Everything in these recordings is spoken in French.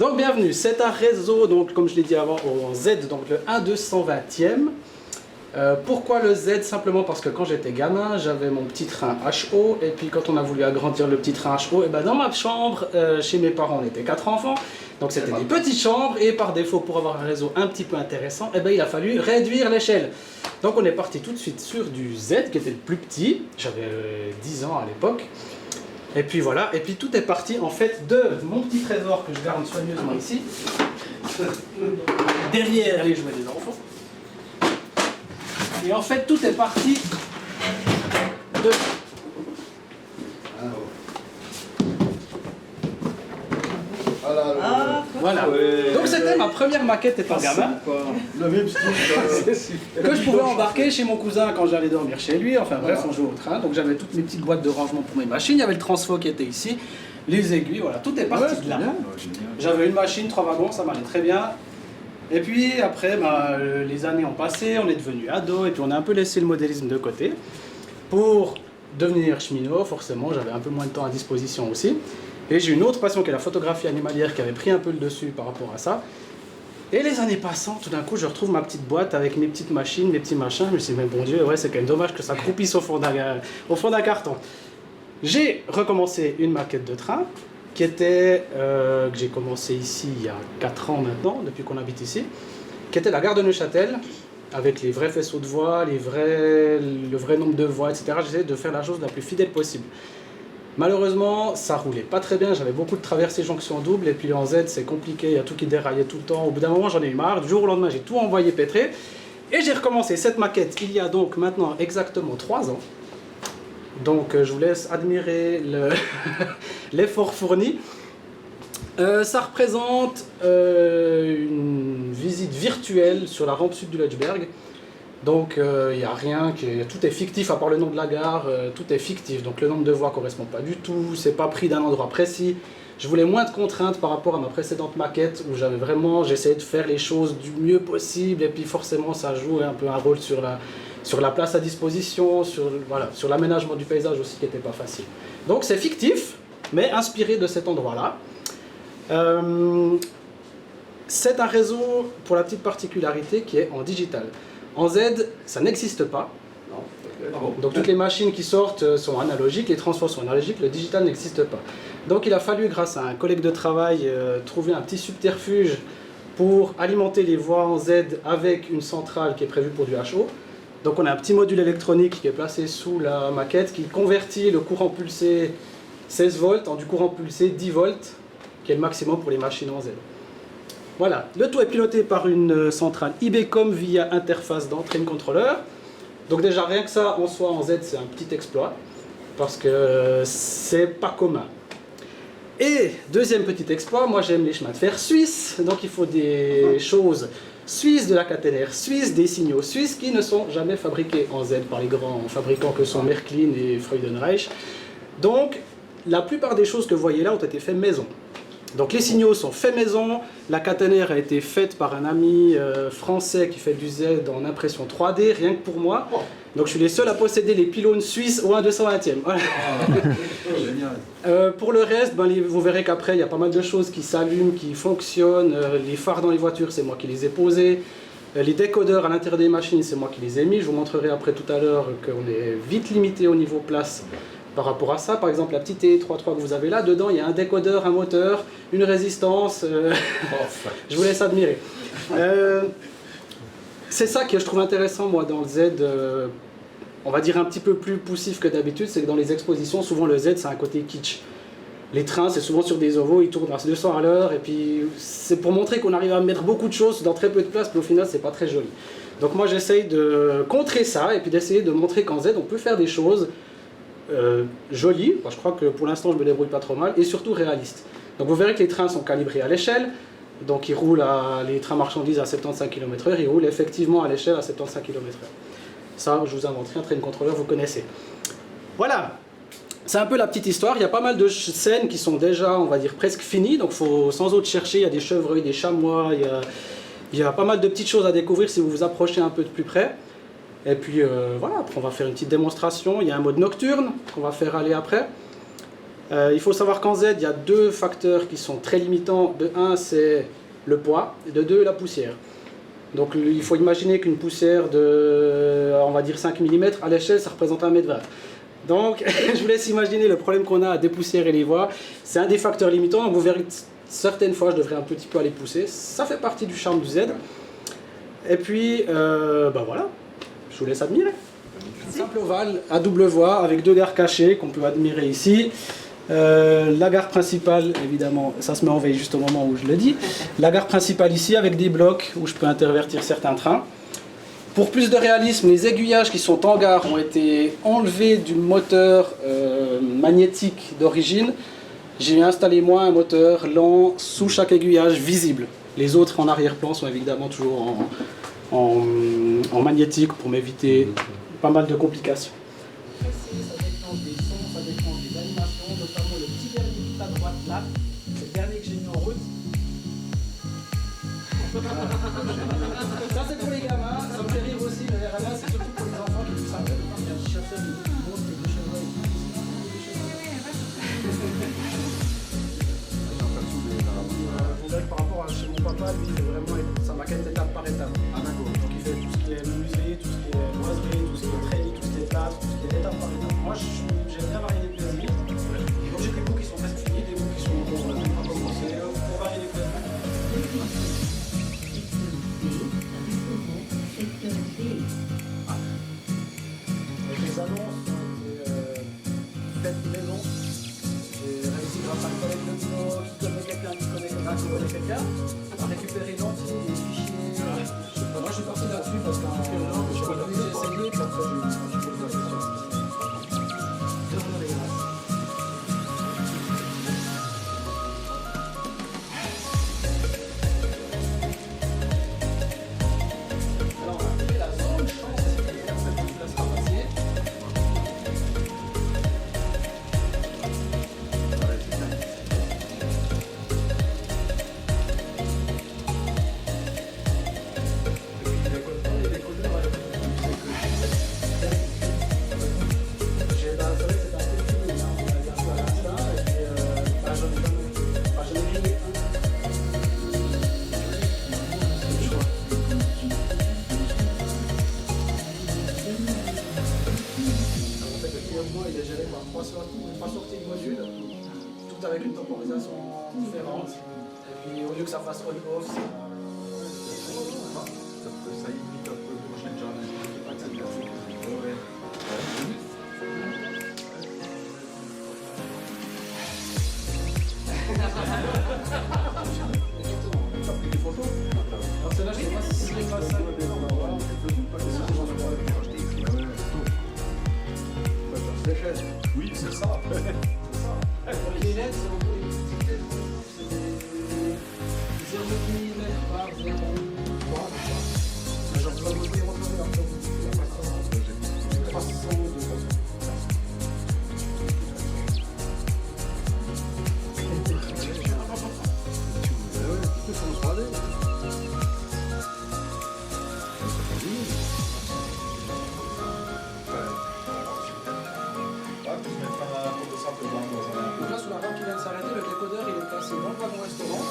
Donc bienvenue, c'est un réseau, donc, comme je l'ai dit avant, en Z, donc le 1/220e. Pourquoi le Z? Simplement parce que quand j'étais gamin, j'avais mon petit train HO, et puis quand on a voulu agrandir le petit train HO, et ben dans ma chambre, chez mes parents, on était 4 enfants, donc c'était des petites chambres, et par défaut, pour avoir un réseau un petit peu intéressant, et ben il a fallu réduire l'échelle. Donc on est parti tout de suite sur du Z, qui était le plus petit, j'avais 10 ans à l'époque. Et puis voilà, et puis tout est parti en fait de mon petit trésor que je garde soigneusement ici, derrière les jouets des enfants. Et en fait tout est parti de... Voilà. Donc c'était ma première maquette étant gamin. Le même style. Que je pouvais embarquer chez mon cousin quand j'allais dormir chez lui. Enfin bref, on jouait au train. Donc j'avais toutes mes petites boîtes de rangement pour mes machines. Il y avait le transfo qui était ici, les aiguilles, voilà. Tout est parti de là. J'avais une machine, 3 wagons, ça m'allait très bien. Et puis après, les années ont passé, on est devenu ado et puis on a un peu laissé le modélisme de côté. Pour devenir cheminot, forcément, j'avais un peu moins de temps à disposition aussi. Et j'ai une autre passion qui est la photographie animalière qui avait pris un peu le dessus par rapport à ça. Et les années passant, tout d'un coup, je retrouve ma petite boîte avec mes petites machines, mes petits machins. Je me suis dit, mais bon Dieu, ouais, c'est quand même dommage que ça croupisse au fond d'un carton. J'ai recommencé une maquette de train qui était, que j'ai commencé ici il y a 4 ans maintenant, depuis qu'on habite ici, qui était la gare de Neuchâtel, avec les vrais faisceaux de voies, le vrai nombre de voies, etc. J'essayais de faire la chose la plus fidèle possible. Malheureusement, ça roulait pas très bien, j'avais beaucoup de traversées jonction double, et puis en Z c'est compliqué, il y a tout qui déraillait tout le temps. Au bout d'un moment j'en ai eu marre, du jour au lendemain j'ai tout envoyé pétrer, et j'ai recommencé cette maquette il y a donc maintenant exactement 3 ans. Donc je vous laisse admirer l'effort fourni. Ça représente une visite virtuelle sur la rampe sud du Lutschberg. Donc il n'y a rien, tout est fictif à part le nom de la gare, tout est fictif. Donc le nombre de voies ne correspond pas du tout, c'est pas pris d'un endroit précis. Je voulais moins de contraintes par rapport à ma précédente maquette où j'essayais de faire les choses du mieux possible, et puis forcément ça joue un peu un rôle sur la place à disposition, sur l'aménagement du paysage aussi qui n'était pas facile. Donc c'est fictif, mais inspiré de cet endroit-là. C'est un réseau pour la petite particularité qui est en digital. En Z, ça n'existe pas. Donc toutes les machines qui sortent sont analogiques, les transforts sont analogiques, le digital n'existe pas. Donc il a fallu, grâce à un collègue de travail, trouver un petit subterfuge pour alimenter les voies en Z avec une centrale qui est prévue pour du HO. Donc on a un petit module électronique qui est placé sous la maquette qui convertit le courant pulsé 16 volts en du courant pulsé 10 volts, qui est le maximum pour les machines en Z. Voilà, le tout est piloté par une centrale IBCOM via interface d'entraîne contrôleur. Donc déjà rien que ça en soi en Z c'est un petit exploit parce que c'est pas commun. Et deuxième petit exploit, moi j'aime les chemins de fer suisses, donc il faut des choses suisses, de la caténaire suisse, des signaux suisses qui ne sont jamais fabriqués en Z par les grands fabricants que sont Märklin et Freudenreich. Donc la plupart des choses que vous voyez là ont été faites maison. Donc les signaux sont faits maison, la caténaire a été faite par un ami français qui fait du Z en impression 3D, rien que pour moi. Donc je suis les seuls à posséder les pylônes suisses au 1/220e. Voilà. Pour le reste, vous verrez qu'après il y a pas mal de choses qui s'allument, qui fonctionnent. Les phares dans les voitures, c'est moi qui les ai posés. Les décodeurs à l'intérieur des machines, c'est moi qui les ai mis. Je vous montrerai après tout à l'heure qu'on est vite limité au niveau place. Par rapport à ça, par exemple, la petite T33 que vous avez là, dedans il y a un décodeur, un moteur, une résistance. Je vous laisse admirer. C'est ça que je trouve intéressant, moi, dans le Z, on va dire un petit peu plus poussif que d'habitude, c'est que dans les expositions, souvent le Z, c'est un côté kitsch. Les trains, c'est souvent sur des ovaux, ils tournent à 200 à l'heure, et puis c'est pour montrer qu'on arrive à mettre beaucoup de choses dans très peu de place, mais au final, c'est pas très joli. Donc moi, j'essaye de contrer ça, et puis d'essayer de montrer qu'en Z, on peut faire des choses joli, je crois que pour l'instant je me débrouille pas trop mal, et surtout réaliste. Donc vous verrez que les trains sont calibrés à l'échelle, donc ils roulent les trains marchandises à 75 km/h, ils roulent effectivement à l'échelle à 75 km/h. Ça, je vous invente rien, train contrôleur, vous connaissez. Voilà, c'est un peu la petite histoire, il y a pas mal de scènes qui sont déjà, on va dire, presque finies, donc il faut sans autre chercher, il y a des chevreuils, des chamois, il y a pas mal de petites choses à découvrir si vous vous approchez un peu de plus près. Et puis voilà, après on va faire une petite démonstration, il y a un mode nocturne qu'on va faire aller après. Il faut savoir qu'en Z, il y a deux facteurs qui sont très limitants. De 1, c'est le poids, et de 2, la poussière. Donc il faut imaginer qu'une poussière de, on va dire 5 mm, à l'échelle, ça représente 1,20 m. Donc je vous laisse imaginer le problème qu'on a à dépoussiérer les voies. C'est un des facteurs limitants, donc vous verrez que certaines fois je devrais un petit peu aller pousser. Ça fait partie du charme du Z. Et puis, voilà, je vous laisse admirer. Un simple ovale à double voie avec deux gares cachées qu'on peut admirer ici. La gare principale, évidemment, ça se met en veille juste au moment où je le dis. La gare principale ici avec des blocs où je peux intervertir certains trains. Pour plus de réalisme, les aiguillages qui sont en gare ont été enlevés du moteur magnétique d'origine. J'ai installé moi un moteur lent sous chaque aiguillage visible. Les autres en arrière-plan sont évidemment toujours en magnétique pour m'éviter pas mal de complications. Ça déclenche des sons, ça déclenche des animations, notamment le petit dernier tout à droite là, c'est le dernier que j'ai mis en route. Ça c'est pour les gamins, ça me fait rire aussi, le RLA c'est surtout pour les enfants qui disent ça. Il y a un chasseur de monstres et de chevreuils. Par rapport à chez mon papa, lui il fait vraiment sa maquette étape par étape. Donc il fait tout ce qui est menuiserie, tout ce qui est boiserie, tout ce qui est treillis, tout ce qui est plâtre, tout ce qui est étape par étape. Moi j'aime bien varier les plaisirs. Donc j'ai des bouts qui sont presque finis, des bouts qui sont encore pas commencés, pour varier les plaisirs. Les annonces ont été faites maison. J'ai réussi grâce à un collègue de boulot qui connaît quelqu'un qui connaît quelqu'un à récupérer l'entier des fichiers. Moi je suis parti là-dessus parce qu'en j'ai essayé, puis après j'ai posé la question. Alors on va trouver la zone chance qui la sera passée. Il est géré par trois sorties de module, tout avec une temporisation différente. Et puis au lieu que ça fasse on-off, ça imite un peu le prochain Tu as pris des photos? Alors celle-là, je ne sais pas si c'est pas ça. Oui, c'est ça. Les LED, c'est encore des petites LED, c'est des 0,5 mm par 0,3 mm. Genre, tu vas vous les retrouver après. C'est 300 de donc là, sur la rampe qui vient de s'arrêter, le décodeur il est placé dans le wagon restaurant,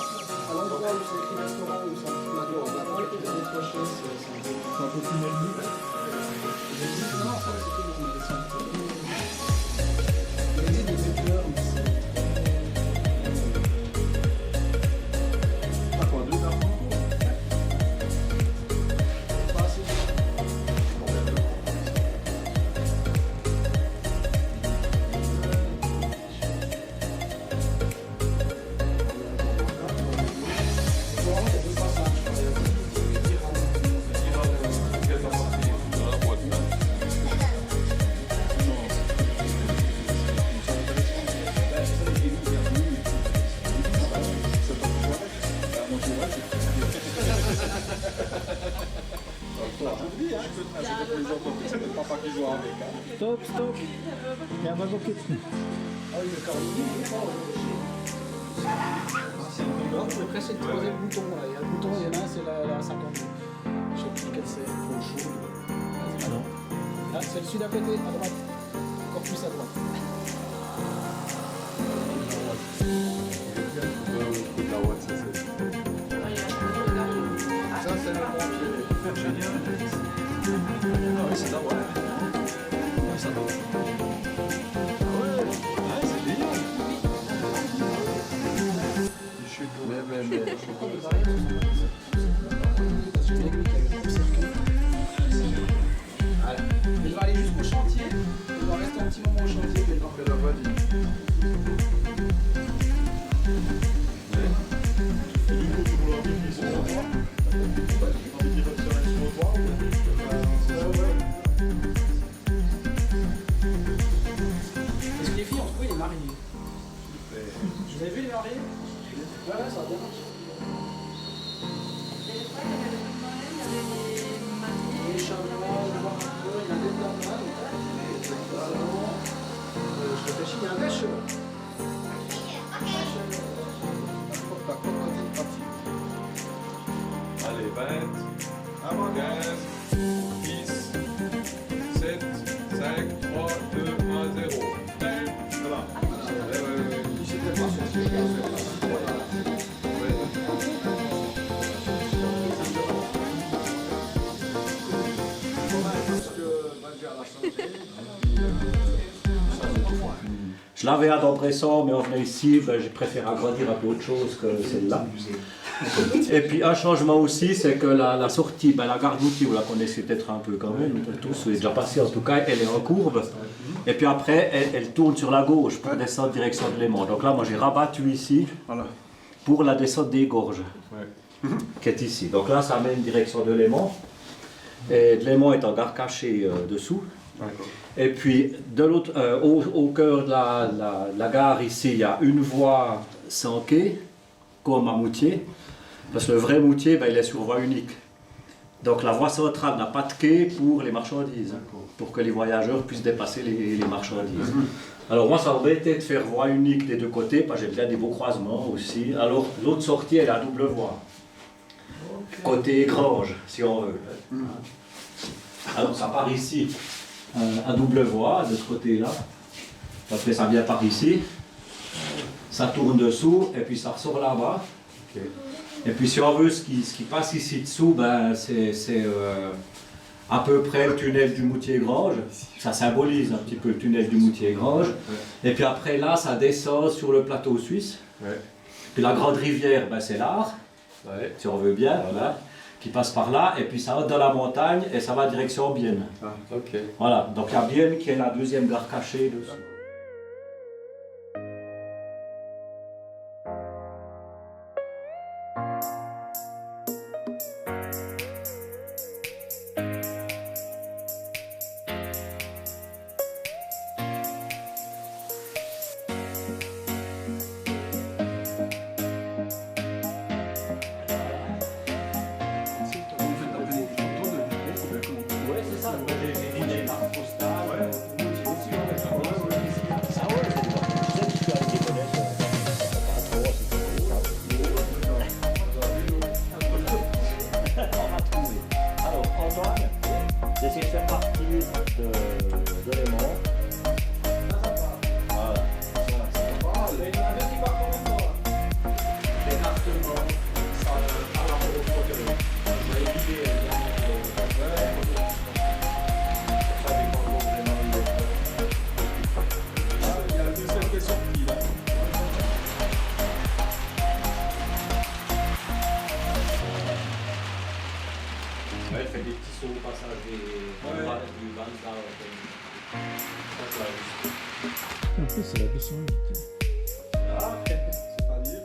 à l'endroit où c'est écrit restaurant, où c'est un petit wagon. Maintenant, le côté décroché, c'est un peu plus mal vu. Non, ça c'est tout, mais c'est un peu plus. Il existe des écouteurs, mais c'est. Pas quoi, 2 heures? Pas assez. Stop, stop. Il y a un wagon qui est dessus. Ah oui, le carreau, il est pas là, je vais presser le troisième bouton. Là. Il y a le bouton, il y en a un, c'est la 50. Je sais plus lequel c'est. Non. Là, c'est celui d'à côté, à droite. Encore plus à droite. mariés. Vous avez vu les mariés? Ouais, ouais, ça a bien marché. Les chamois, je vois un peu, il y a des dames, je réfléchis, il y a un vache. Allez, 20, 15, 10, 7, 5, 3, 2, 1, 0. Voilà. Je l'avais à Dambresson, mais en venant ici, ben, j'ai préféré agrandir un peu autre chose que celle-là. Et puis un changement aussi, c'est que la sortie, ben, la gare d'Outy, vous la connaissez peut-être un peu quand même, tous, vous êtes déjà passé en tout cas, elle est en courbe. Et puis après, elle tourne sur la gauche pour descendre direction de Léman. Donc là, moi j'ai rabattu ici pour la descente des gorges, qui est ici. Donc là, ça mène direction de Léman. Et de Léman est en gare cachée dessous. Et puis, de l'autre, au cœur de la gare, ici, il y a une voie sans quai, comme à Moutier, parce que le vrai Moutier, ben, il est sur voie unique. Donc la voie centrale n'a pas de quai pour les marchandises, pour que les voyageurs puissent dépasser les marchandises. Alors moi, ça m'embêtait de faire voie unique des deux côtés, parce que j'aime bien des beaux croisements aussi. Alors l'autre sortie, elle est à double voie, côté Grange, si on veut. Alors ça part ici. Un double voie de ce côté-là. Après ça vient par ici, ça tourne dessous et puis ça ressort là-bas. Et puis si on veut ce qui passe ici dessous, ben, c'est à peu près le tunnel du Moutier-Grange. Ça symbolise un petit peu le tunnel du Moutier-Grange. Et puis après là, ça descend sur le plateau suisse. Puis la grande rivière, ben, c'est l'Ar, si on veut bien. Voilà. Qui passe par là, et puis ça va dans la montagne, et ça va direction Bienne. Voilà, donc il y a Bienne qui est la deuxième gare cachée dessous. J'essaie de faire partie de Léman. Voilà. L'écartement, ça par rapport au protéine. On va éviter ça dépend vraiment du Il y a la deuxième question qui là. elle fait des petits sauts au passage du Banza. En plus, c'est la 208. C'est pas lié.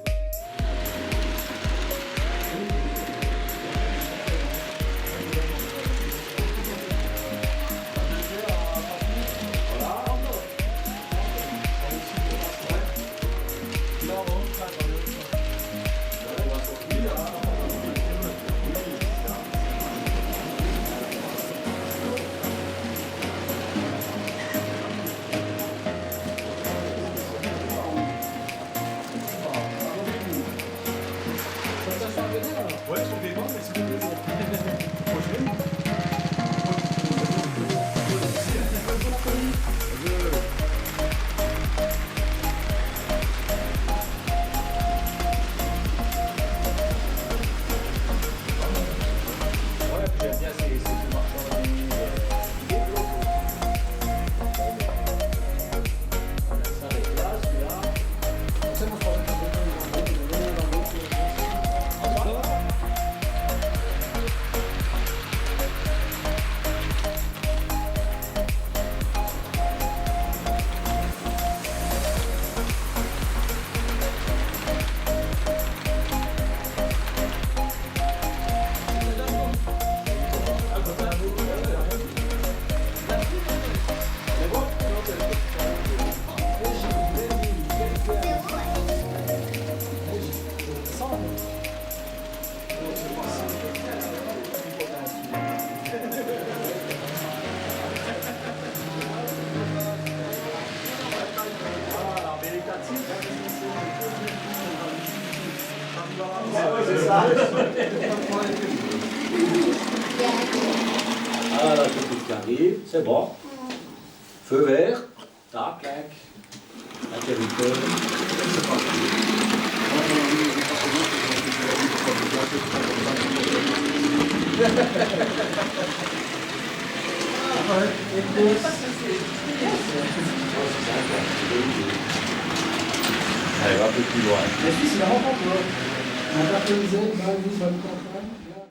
Ah, la petite qui arrive, c'est bon. Feu vert. Tac, tac. Interrupteur. Allez, va un peu plus loin. Mais si, c'est marrant pour on a caractérisé le balcon